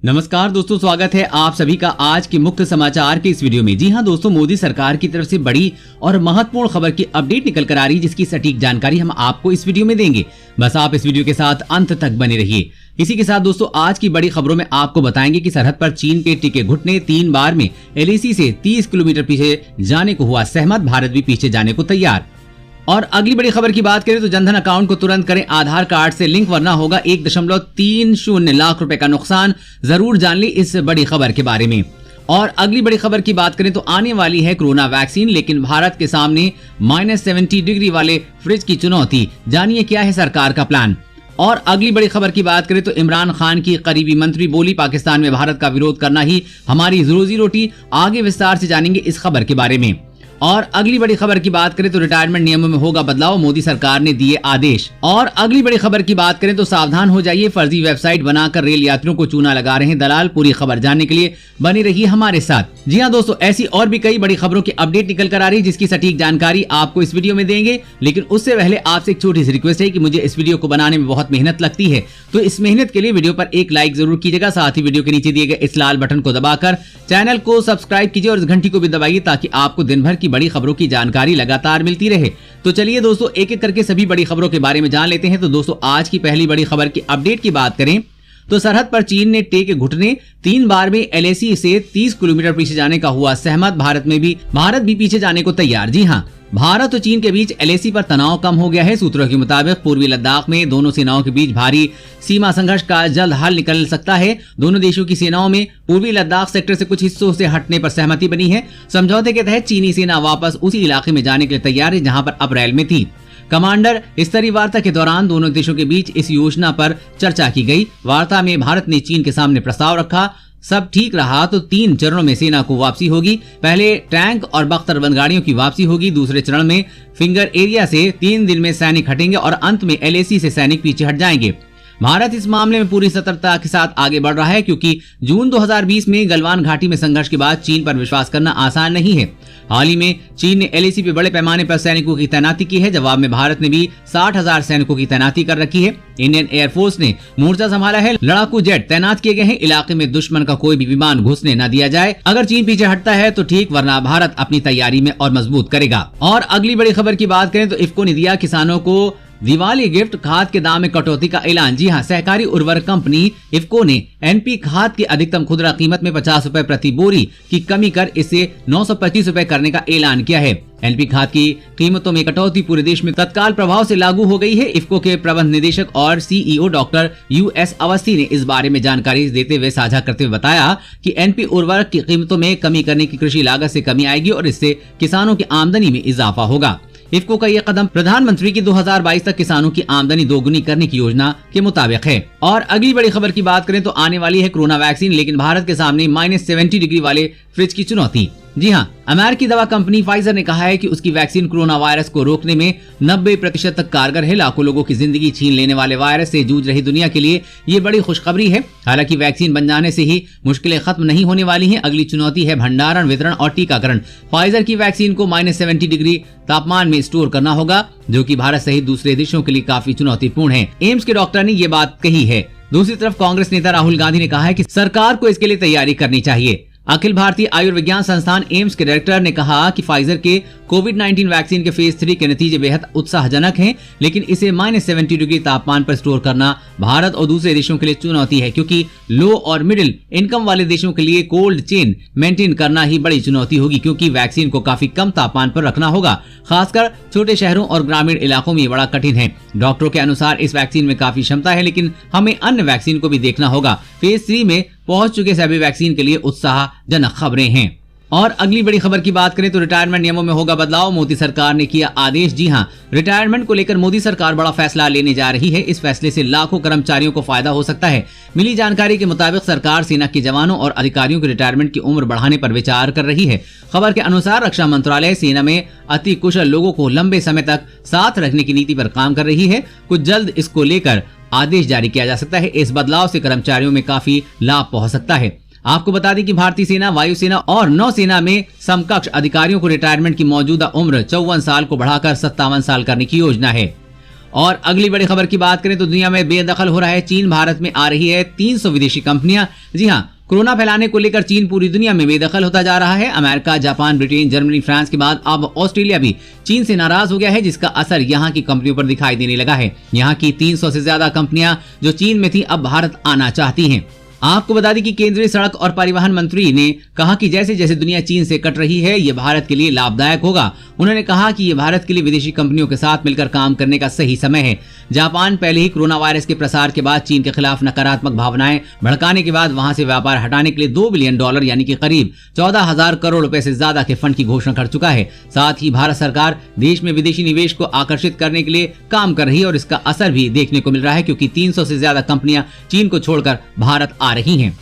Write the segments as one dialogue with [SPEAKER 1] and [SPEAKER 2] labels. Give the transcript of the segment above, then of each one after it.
[SPEAKER 1] नमस्कार दोस्तों, स्वागत है आप सभी का आज के मुख्य समाचार के इस वीडियो में। जी हां दोस्तों, मोदी सरकार की तरफ से बड़ी और महत्वपूर्ण खबर की अपडेट निकल कर आ रही है, जिसकी सटीक जानकारी हम आपको इस वीडियो में देंगे। बस आप इस वीडियो के साथ अंत तक बने रहिए। इसी के साथ दोस्तों, आज की बड़ी खबरों में आपको बताएंगे कि सरहद पर चीन के टिके घुटने 3 बार में एलएसी से 30 किलोमीटर पीछे जाने को हुआ सहमत, भारत भी पीछे जाने को तैयार। और अगली बड़ी खबर की बात करें तो जनधन अकाउंट को तुरंत करें आधार कार्ड से लिंक, वरना होगा 1.30 लाख रुपए का नुकसान। जरूर जान ली इस बड़ी खबर के बारे में। और अगली बड़ी खबर की बात करें तो आने वाली है कोरोना वैक्सीन, लेकिन भारत के सामने -70 डिग्री वाले फ्रिज की चुनौती। जानिए क्या है सरकार का प्लान। और अगली बड़ी खबर की बात करें तो इमरान खान की करीबी मंत्री बोली, पाकिस्तान में भारत का विरोध करना ही हमारी रोजी रोटी। आगे विस्तार से जानेंगे इस खबर के बारे में। और अगली बड़ी खबर की बात करें तो रिटायरमेंट नियमों में होगा बदलाव, मोदी सरकार ने दिए आदेश। और अगली बड़ी खबर की बात करें तो सावधान हो जाइए, फर्जी वेबसाइट बनाकर रेल यात्रियों को चूना लगा रहे हैं दलाल। पूरी खबर जानने के लिए बनी रहिए हमारे साथ। जी हां दोस्तों, ऐसी और भी कई बड़ी खबरों की अपडेट निकल कर आ रही है, जिसकी सटीक जानकारी आपको इस वीडियो में देंगे। लेकिन उससे पहले आपसे एक छोटी सी रिक्वेस्ट है कि मुझे इस वीडियो को बनाने में बहुत मेहनत लगती है, तो इस मेहनत के लिए वीडियो पर एक लाइक जरूर कीजिएगा। साथ ही वीडियो के नीचे दिए गए इस लाल बटन को दबाकर चैनल को सब्सक्राइब कीजिए और इस घंटी को भी दबाइए, ताकि आपको दिन भर की बड़ी खबरों की जानकारी लगातार मिलती रहे। तो चलिए दोस्तों, एक एक करके सभी बड़ी खबरों के बारे में जान लेते हैं। तो दोस्तों, आज की पहली बड़ी खबर की अपडेट की बात करें तो सरहद पर चीन ने टेके घुटने 3 बार में एलएसी से 30 किलोमीटर पीछे जाने का हुआ सहमत, भारत भी पीछे जाने को तैयार। जी हां, भारत और चीन के बीच एलएसी पर तनाव कम हो गया है। सूत्रों के मुताबिक पूर्वी लद्दाख में दोनों सेनाओं के बीच भारी सीमा संघर्ष का जल्द हल निकल सकता है। दोनों देशों की सेनाओं में पूर्वी लद्दाख सेक्टर से कुछ हिस्सों से हटने पर सहमति बनी है। समझौते के तहत चीनी सेना वापस उसी इलाके में जाने के लिए तैयार है जहां पर अप्रैल में थी। कमांडर स्तरीय वार्ता के दौरान दोनों देशों के बीच इस योजना पर चर्चा की गई। वार्ता में भारत ने चीन के सामने प्रस्ताव रखा। सब ठीक रहा तो 3 चरणों में सेना को वापसी होगी। पहले टैंक और बख्तरबंद गाड़ियों की वापसी होगी। दूसरे चरण में फिंगर एरिया से 3 दिन में सैनिक हटेंगे और अंत में एलएसी से सैनिक पीछे हट जाएंगे। भारत इस मामले में पूरी सतर्कता के साथ आगे बढ़ रहा है, क्योंकि जून 2020 में गलवान घाटी में संघर्ष के बाद चीन पर विश्वास करना आसान नहीं है। हाल ही में चीन ने एलएसी पे बड़े पैमाने पर सैनिकों की तैनाती की है। जवाब में भारत ने भी 60,000 सैनिकों की तैनाती कर रखी है। इंडियन एयरफोर्स ने मोर्चा संभाला है। लड़ाकू जेट तैनात किए गए हैं। इलाके में दुश्मन का कोई भी विमान घुसने न दिया जाए। अगर चीन पीछे हटता है तो ठीक, वरना भारत अपनी तैयारी में और मजबूत करेगा। और अगली बड़ी खबर की बात करें तो इफ्को ने दिया किसानों को दिवाली गिफ्ट, खाद के दाम में कटौती का ऐलान। जी हां, सहकारी उर्वरक कंपनी इफ्को ने एनपी खाद की अधिकतम खुदरा कीमत में 50 रुपए प्रति बोरी की कमी कर इसे 925 रुपए करने का ऐलान किया है। एनपी खाद की कीमतों में कटौती पूरे देश में तत्काल प्रभाव से लागू हो गई है। इफ्को के प्रबंध निदेशक और सीईओ डॉक्टर यूएस अवस्थी ने इस बारे में जानकारी देते हुए साझा करते हुए बताया कि एनपी उर्वरक की कीमतों में कमी करने की कृषि लागत से कमी आएगी और इससे किसानों की आमदनी में इजाफा होगा। इफ्को का यह कदम प्रधानमंत्री की 2022 तक किसानों की आमदनी दोगुनी करने की योजना के मुताबिक है। और अगली बड़ी खबर की बात करें तो आने वाली है कोरोना वैक्सीन, लेकिन भारत के सामने -70 डिग्री वाले फ्रिज की चुनौती। जी हां, अमेरिकी दवा कंपनी फाइजर ने कहा है कि उसकी वैक्सीन कोरोना वायरस को रोकने में 90% तक कारगर है। लाखों लोगों की जिंदगी छीन लेने वाले वायरस से जूझ रही दुनिया के लिए ये बड़ी खुशखबरी है। हालांकि वैक्सीन बन जाने से ही मुश्किलें खत्म नहीं होने वाली हैं। अगली चुनौती है भंडारण, वितरण और टीकाकरण। फाइजर की वैक्सीन को -70 डिग्री तापमान में स्टोर करना होगा, जो कि भारत सहित दूसरे देशों के लिए काफी चुनौतीपूर्ण है। एम्स के डॉक्टर ने ये बात कही है। दूसरी तरफ कांग्रेस नेता राहुल गांधी ने कहा है कि सरकार को इसके लिए तैयारी करनी चाहिए। अखिल भारतीय आयुर्विज्ञान संस्थान एम्स के डायरेक्टर ने कहा कि फाइजर के कोविड-19 वैक्सीन के फेज 3 के नतीजे बेहद उत्साहजनक हैं, लेकिन इसे -70 डिग्री तापमान पर स्टोर करना भारत और दूसरे देशों के लिए चुनौती है, क्योंकि लो और मिडिल इनकम वाले देशों के लिए कोल्ड चेन मेंटेन करना ही बड़ी चुनौती होगी, क्योंकि वैक्सीन को काफी कम तापमान पर रखना होगा। खासकर छोटे शहरों और ग्रामीण इलाकों में ये बड़ा कठिन है। डॉक्टरों के अनुसार इस वैक्सीन में काफी क्षमता है, लेकिन हमें अन्य वैक्सीन को भी देखना होगा। फेज 3 में पहुंच चुके सभी वैक्सीन के लिए उत्साहजनक खबरें हैं। और अगली बड़ी खबर की बात करें तो रिटायरमेंट नियमों में होगा बदलाव, मोदी सरकार ने किया आदेश। जी हां, रिटायरमेंट को लेकर मोदी सरकार बड़ा फैसला लेने जा रही है। इस फैसले से लाखों कर्मचारियों को फायदा हो सकता है। मिली जानकारी के मुताबिक सरकार सेना के जवानों और अधिकारियों के रिटायरमेंट की उम्र बढ़ाने पर विचार कर रही है। खबर के अनुसार रक्षा मंत्रालय सेना में अति कुशल लोगों को लंबे समय तक साथ रखने की नीति पर काम कर रही है। कुछ जल्द इसको लेकर आदेश जारी किया जा सकता है। इस बदलाव से कर्मचारियों में काफी लाभ पहुंच सकता है। आपको बता दें कि भारतीय सेना, वायुसेना और नौसेना में समकक्ष अधिकारियों को रिटायरमेंट की मौजूदा उम्र 54 साल को बढ़ाकर 57 साल करने की योजना है। और अगली बड़ी खबर की बात करें तो दुनिया में बेदखल हो रहा है चीन, भारत में आ रही है 300 विदेशी कंपनियां। जी हां, कोरोना फैलाने को लेकर चीन पूरी दुनिया में बेदखल होता जा रहा है। America, Japan, Britain, Germany, France के बाद अब ऑस्ट्रेलिया भी चीन से नाराज हो गया है, जिसका असर यहाँ की कंपनियों पर दिखाई देने लगा है। यहाँ की 300 से ज्यादा कंपनियां जो चीन में थी अब भारत आना चाहती हैं। आपको बता दें कि केंद्रीय सड़क और परिवहन मंत्री ने कहा कि जैसे जैसे दुनिया चीन से कट रही है, ये भारत के लिए लाभदायक होगा। उन्होंने कहा कि ये भारत के लिए विदेशी कंपनियों के साथ मिलकर काम करने का सही समय है। जापान पहले ही कोरोना वायरस के प्रसार के बाद चीन के खिलाफ नकारात्मक भावनाएं भड़काने के बाद वहां से व्यापार हटाने के लिए $2 बिलियन यानी कि करीब 14,000 करोड़ रुपए से ज्यादा के फंड की घोषणा कर चुका है। साथ ही भारत सरकार देश में विदेशी निवेश को आकर्षित करने के लिए काम कर रही है और इसका असर भी देखने को मिल रहा है, क्योंकि 300 से ज्यादा कंपनियां चीन को छोड़कर भारत आ रही हैं।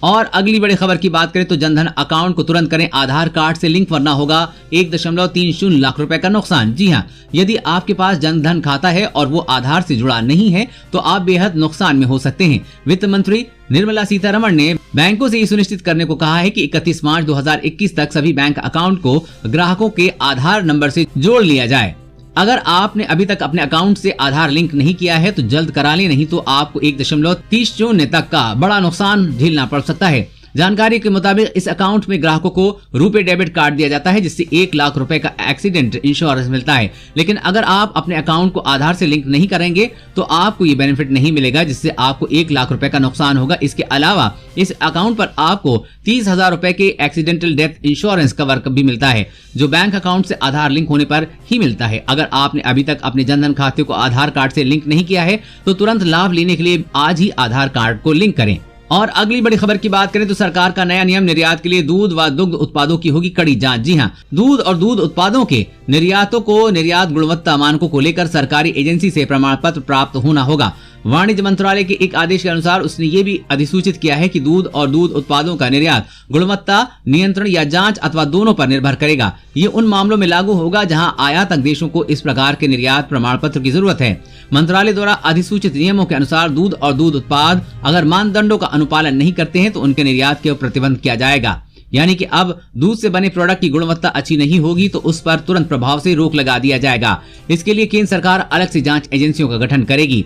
[SPEAKER 1] और अगली बड़ी खबर की बात करें तो जनधन अकाउंट को तुरंत करें आधार कार्ड से लिंक, वरना होगा 1.30 लाख रुपए का नुकसान। जी हां, यदि आपके पास जनधन खाता है और वो आधार से जुड़ा नहीं है तो आप बेहद नुकसान में हो सकते हैं। वित्त मंत्री निर्मला सीतारमण ने बैंकों से ये सुनिश्चित करने को कहा है कि 31 मार्च 2021 तक सभी बैंक अकाउंट को ग्राहकों के आधार नंबर से जोड़ लिया जाए। अगर आपने अभी तक अपने अकाउंट से आधार लिंक नहीं किया है तो जल्द करा लें, नहीं तो आपको 1.30 तक का बड़ा नुकसान झेलना पड़ सकता है। जानकारी के मुताबिक इस अकाउंट में ग्राहकों को रुपे डेबिट कार्ड दिया जाता है, जिससे 1 लाख रुपए का एक्सीडेंट इंश्योरेंस मिलता है। लेकिन अगर आप अपने अकाउंट को आधार से लिंक नहीं करेंगे तो आपको ये बेनिफिट नहीं मिलेगा, जिससे आपको 1 लाख रुपए का नुकसान होगा। इसके अलावा इस अकाउंट पर आपको 30,000 रुपए के एक्सीडेंटल डेथ इंश्योरेंस कवर भी मिलता है, जो बैंक अकाउंट से आधार लिंक होने पर ही मिलता है। अगर आपने अभी तक अपने जनधन खाते को आधार कार्ड से लिंक नहीं किया है तो तुरंत लाभ लेने के लिए आज ही आधार कार्ड को लिंक करें। और अगली बड़ी खबर की बात करें तो सरकार का नया नियम, निर्यात के लिए दूध व दुग्ध उत्पादों की होगी कड़ी जांच। जी हां, दूध और दूध उत्पादों के निर्यातों को निर्यात गुणवत्ता मानकों को लेकर सरकारी एजेंसी से प्रमाण पत्र प्राप्त होना होगा। वाणिज्य मंत्रालय के एक आदेश के अनुसार उसने ये भी अधिसूचित किया है कि दूध और दूध उत्पादों का निर्यात गुणवत्ता नियंत्रण या जांच अथवा दोनों पर निर्भर करेगा। ये उन मामलों में लागू होगा जहां आयातक देशों को इस प्रकार के निर्यात प्रमाण पत्र की जरूरत है। मंत्रालय द्वारा अधिसूचित नियमों के अनुसार दूध और दूध उत्पाद अगर मानदंडों का अनुपालन नहीं करते हैं तो उनके निर्यात के प्रतिबंध किया जाएगा। यानी कि अब दूध से बने प्रोडक्ट की गुणवत्ता अच्छी नहीं होगी तो उस पर तुरंत प्रभाव से रोक लगा दिया जाएगा। इसके लिए केंद्र सरकार अलग से जांच एजेंसियों का गठन करेगी।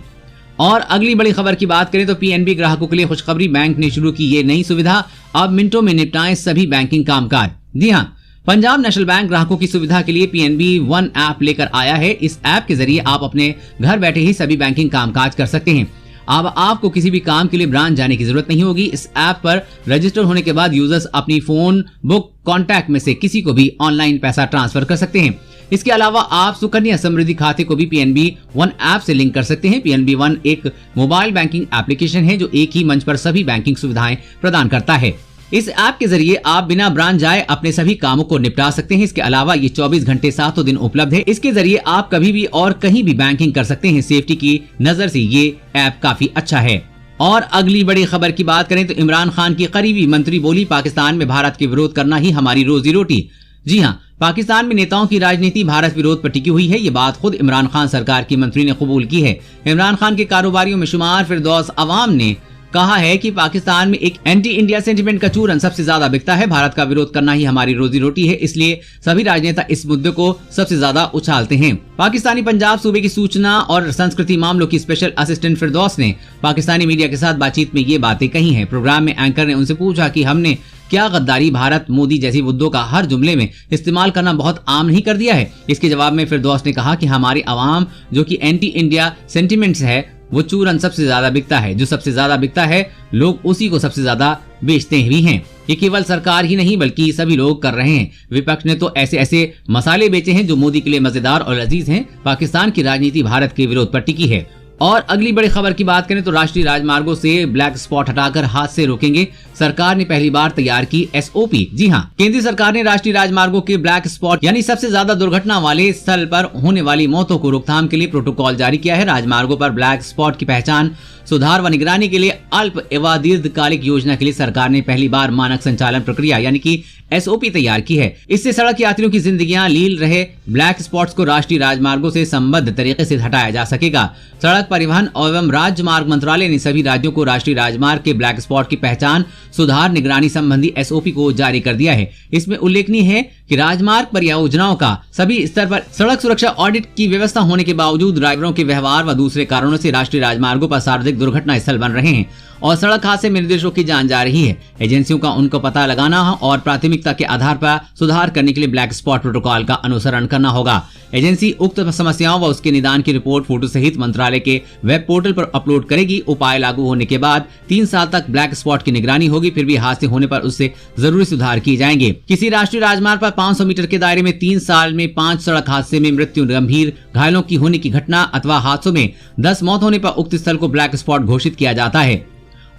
[SPEAKER 1] और अगली बड़ी खबर की बात करें तो पीएनबी ग्राहकों के लिए खुशखबरी, बैंक ने शुरू की ये नई सुविधा, अब मिनटों में निपटाएं सभी बैंकिंग कामकाज। जी हां, पंजाब नेशनल बैंक ग्राहकों की सुविधा के लिए पीएनबी वन ऐप लेकर आया है। इस ऐप के जरिए आप अपने घर बैठे ही सभी बैंकिंग कामकाज कर सकते हैं। अब आपको किसी भी काम के लिए ब्रांच जाने की जरूरत नहीं होगी। इस ऐप पर रजिस्टर होने के बाद यूजर्स अपनी फोन बुक कॉन्टैक्ट में से किसी को भी ऑनलाइन पैसा ट्रांसफर कर सकते हैं। इसके अलावा आप सुकन्या समृद्धि खाते को भी पीएनबी वन ऐप से लिंक कर सकते हैं। पीएनबी वन एक मोबाइल बैंकिंग एप्लीकेशन है जो एक ही मंच पर सभी बैंकिंग सुविधाएं प्रदान करता है। इस ऐप के जरिए आप बिना ब्रांच जाए अपने सभी कामों को निपटा सकते हैं। इसके अलावा ये 24 घंटे 7 दिन उपलब्ध है। इसके जरिए आप कभी भी और कहीं भी बैंकिंग कर सकते हैं। सेफ्टी की नजर से ये ऐप काफी अच्छा है। और अगली बड़ी खबर की बात करें तो इमरान खान की करीबी मंत्री बोली, पाकिस्तान में भारत के विरोध करना ही हमारी रोजी रोटी। जी हां, पाकिस्तान में नेताओं की राजनीति भारत विरोध पर टिकी हुई है। ये बात खुद इमरान खान सरकार की मंत्री ने कबूल की है। इमरान खान के कारोबारियों में शुमार फिरदौस अवाम ने कहा है कि पाकिस्तान में एक एंटी इंडिया सेंटिमेंट का चूरन सबसे ज्यादा बिकता है। भारत का विरोध करना ही हमारी रोजी रोटी है, इसलिए सभी राजनेता इस मुद्दे को सबसे ज्यादा उछालते हैं। पाकिस्तानी पंजाब सूबे की सूचना और संस्कृति मामलों की स्पेशल असिस्टेंट फिरदौस ने पाकिस्तानी मीडिया के साथ बातचीत में ये बातें कही हैं। प्रोग्राम में एंकर ने उनसे पूछा कि हमने क्या गद्दारी, भारत, मोदी जैसी मुद्दों का हर जुमले में इस्तेमाल करना बहुत आम नहीं कर दिया है। इसके जवाब में फिरदौस ने कहा कि हमारी आवाम जो कि एंटी इंडिया सेंटिमेंट्स है वो चूरन सबसे ज्यादा बिकता है। जो सबसे ज्यादा बिकता है लोग उसी को सबसे ज्यादा बेचते भी हैं। ये केवल सरकार ही नहीं बल्कि सभी लोग कर रहे हैं। विपक्ष ने तो ऐसे ऐसे मसाले बेचे हैं जो मोदी के लिए मजेदार और लजीज हैं। पाकिस्तान की राजनीति भारत के विरोध पर टिकी है। और अगली बड़ी खबर की बात करें तो राष्ट्रीय राजमार्गों से ब्लैक स्पॉट हटाकर हादसे रोकेंगे, सरकार ने पहली बार तैयार की एसओपी। जी हां, केंद्रीय सरकार ने राष्ट्रीय राजमार्गों के ब्लैक स्पॉट यानी सबसे ज्यादा दुर्घटना वाले स्थल पर होने वाली मौतों को रोकथाम के लिए प्रोटोकॉल जारी किया है। राजमार्गों पर ब्लैक स्पॉट की पहचान सुधार व निगरानी के लिए अल्प एवं दीर्घकालिक योजना के लिए सरकार ने पहली बार मानक संचालन प्रक्रिया यानी कि SOP तैयार की है। इससे सड़क यात्रियों की जिंदगियां लील रहे ब्लैक स्पॉट्स को राष्ट्रीय राजमार्गों से संबद्ध तरीके से हटाया जा सकेगा। सड़क परिवहन एवं राजमार्ग मंत्रालय ने सभी राज्यों को राष्ट्रीय राजमार्ग के ब्लैक स्पॉट की पहचान, सुधार, निगरानी संबंधी SOP को जारी कर दिया है। इसमें उल्लेखनीय है कि राजमार्ग परियोजनाओं का सभी स्तर पर सड़क सुरक्षा ऑडिट की व्यवस्था होने के बावजूद ड्राइवरों के व्यवहार व दूसरे कारणों से राष्ट्रीय राजमार्गों पर सर्वाधिक दुर्घटना स्थल बन रहे हैं और सड़क हादसे में निर्देशों की जांच जा रही है। एजेंसियों का उनको पता लगाना और प्राथमिकता के आधार पर सुधार करने के लिए ब्लैक स्पॉट प्रोटोकॉल का अनुसरण करना होगा। एजेंसी उक्त समस्याओं व उसके निदान की रिपोर्ट फोटो सहित मंत्रालय के वेब पोर्टल पर अपलोड करेगी। उपाय लागू होने के बाद 3 साल तक ब्लैक स्पॉट की निगरानी होगी, फिर भी हादसे होने पर उससे जरूरी सुधार किए जाएंगे। किसी राष्ट्रीय राजमार्ग पर 500 मीटर के दायरे में 3 साल में 5 सड़क हादसे में मृत्यु, गंभीर घायलों की होने की घटना अथवा हादसों में 10 मौत होने पर उक्त स्थल को ब्लैक स्पॉट घोषित किया जाता है।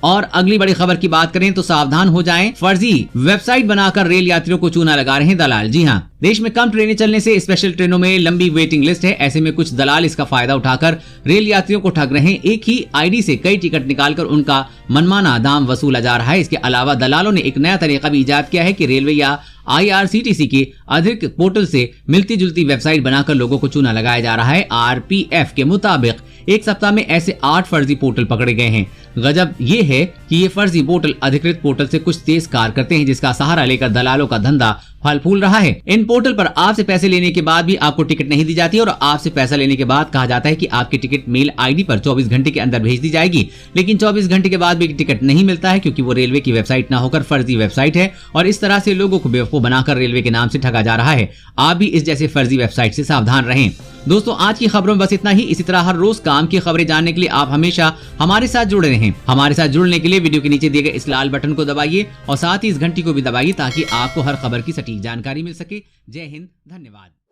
[SPEAKER 1] और अगली बड़ी खबर की बात करें तो सावधान हो जाएं, फर्जी वेबसाइट बनाकर रेल यात्रियों को चूना लगा रहे हैं दलाल। जी हां, देश में कम ट्रेनें चलने से स्पेशल ट्रेनों में लंबी वेटिंग लिस्ट है। ऐसे में कुछ दलाल इसका फायदा उठाकर रेल यात्रियों को ठग रहे हैं। एक ही आईडी से कई टिकट निकालकर उनका मनमाना दाम वसूला जा रहा है। इसके अलावा दलालों ने एक नया तरीका भी इजाद किया है कि रेलवे या IRCTC के अधिकृत पोर्टल से मिलती जुलती वेबसाइट बनाकर लोगों को चूना लगाया जा रहा है। RPF के मुताबिक एक सप्ताह में ऐसे 8 फर्जी पोर्टल पकड़े गए हैं। गजब ये है कि ये फर्जी पोर्टल अधिकृत पोर्टल से कुछ तेज कार करते हैं, जिसका सहारा लेकर दलालों का धंधा फल फूल रहा है। इन पोर्टल पर आपसे पैसे लेने के बाद भी आपको टिकट नहीं दी जाती और आपसे पैसा लेने के बाद कहा जाता है कि आपकी टिकट मेल आईडी पर 24 घंटे के अंदर भेज दी जाएगी, लेकिन 24 घंटे के बाद भी टिकट नहीं मिलता है क्योंकि वो रेलवे की वेबसाइट ना होकर फर्जी वेबसाइट है और इस तरह से लोगों को बेवकूफ बनाकर रेलवे के नाम से ठगा जा रहा है। आप भी इस जैसे फर्जी वेबसाइट से सावधान रहें। दोस्तों, आज की खबरों में बस इतना ही। इसी तरह हर रोज काम की खबरें जानने के लिए आप हमेशा हमारे साथ जुड़े रहें। हमारे साथ जुड़ने के लिए वीडियो के नीचे दिए गए इस लाल बटन को दबाइए और साथ ही इस घंटी को भी दबाइए ताकि आपको हर खबर की सटीक जानकारी मिल सके। जय हिंद, धन्यवाद।